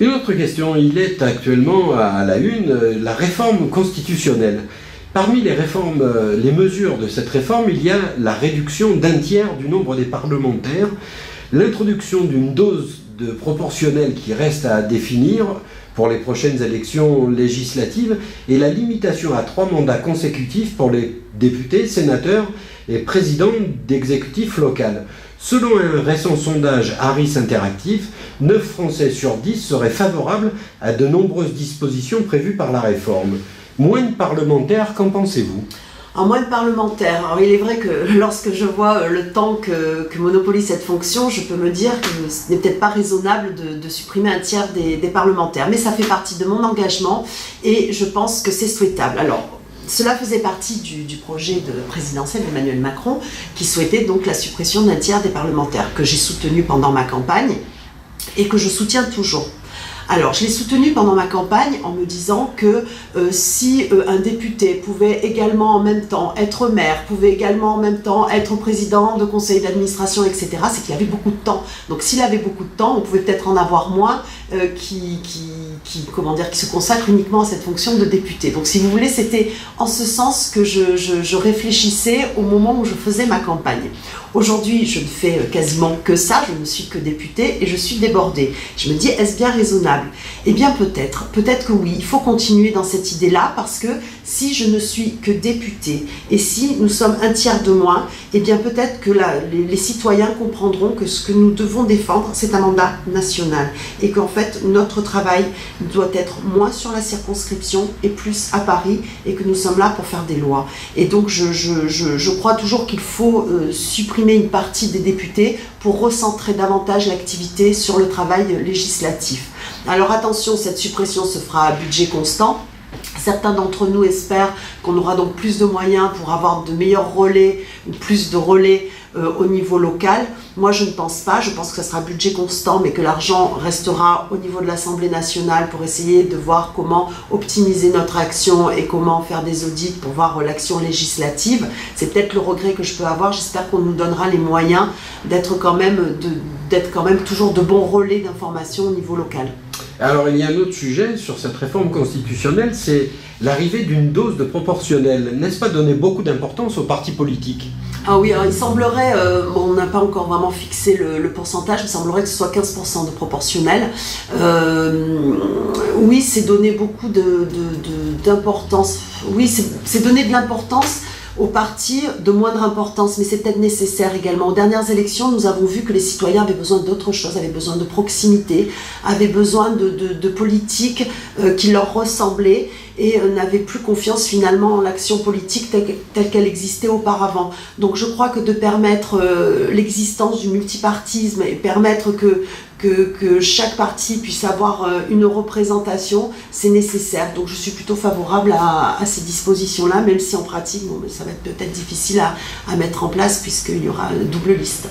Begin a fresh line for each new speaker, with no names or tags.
Une autre question, il est actuellement à la une, la réforme constitutionnelle. Parmi les mesures de cette réforme, il y a la réduction d'un tiers du nombre des parlementaires, l'introduction d'une dose de proportionnelle qui reste à définir pour les prochaines élections législatives et la limitation à 3 mandats consécutifs pour les députés, sénateurs et présidents d'exécutifs locaux. Selon un récent sondage Harris Interactive, 9 Français sur 10 seraient favorables à de nombreuses dispositions prévues par la réforme. Moins de parlementaires, qu'en pensez-vous ?
En moins de parlementaires. Alors, il est vrai que lorsque je vois le temps que monopolise cette fonction, je peux me dire que ce n'est peut-être pas raisonnable de supprimer un tiers des parlementaires. Mais ça fait partie de mon engagement et je pense que c'est souhaitable. Alors, cela faisait partie du projet présidentiel d'Emmanuel Macron qui souhaitait donc la suppression d'un tiers des parlementaires que j'ai soutenu pendant ma campagne et que je soutiens toujours. Alors, je l'ai soutenu pendant ma campagne en me disant que si un député pouvait également en même temps être maire, pouvait également en même temps être président de conseil d'administration, etc., c'est qu'il avait beaucoup de temps. Donc, s'il avait beaucoup de temps, on pouvait peut-être en avoir moins qui se consacrent uniquement à cette fonction de député. Donc, si vous voulez, c'était en ce sens que je réfléchissais au moment où je faisais ma campagne. Aujourd'hui, je ne fais quasiment que ça, je ne suis que députée et je suis débordée. Je me dis, est-ce bien raisonnable ? Eh bien peut-être que oui, il faut continuer dans cette idée-là parce que si je ne suis que députée et si nous sommes un tiers de moins, eh bien peut-être que les citoyens comprendront que ce que nous devons défendre, c'est un mandat national et qu'en fait notre travail doit être moins sur la circonscription et plus à Paris et que nous sommes là pour faire des lois. Et donc je crois toujours qu'il faut supprimer une partie des députés pour recentrer davantage l'activité sur le travail législatif. Alors attention, cette suppression se fera à budget constant. Certains d'entre nous espèrent qu'on aura donc plus de moyens pour avoir de meilleurs relais ou plus de relais au niveau local. Moi, je ne pense pas. Je pense que ce sera budget constant, mais que l'argent restera au niveau de l'Assemblée nationale pour essayer de voir comment optimiser notre action et comment faire des audits pour voir l'action législative. C'est peut-être le regret que je peux avoir. J'espère qu'on nous donnera les moyens d'être quand même toujours de bons relais d'information au niveau local.
Alors, il y a un autre sujet sur cette réforme constitutionnelle, c'est l'arrivée d'une dose de proportionnelle. N'est-ce pas donner beaucoup d'importance aux partis politiques ?
Ah oui, alors il semblerait, on n'a pas encore vraiment fixé le pourcentage, il semblerait que ce soit 15% de proportionnel. Oui, c'est donner beaucoup d'importance. Oui, c'est donner de l'importance aux partis de moindre importance, mais c'est peut-être nécessaire également. Aux dernières élections, nous avons vu que les citoyens avaient besoin d'autre chose, avaient besoin de proximité, avaient besoin de politiques qui leur ressemblaient et n'avaient plus confiance finalement en l'action politique telle qu'elle existait auparavant. Donc je crois que de permettre l'existence du multipartisme et permettre que chaque parti puisse avoir une représentation, c'est nécessaire. Donc je suis plutôt favorable à ces dispositions-là, même si en pratique, ça va être peut-être difficile à mettre en place puisqu'il y aura une double liste.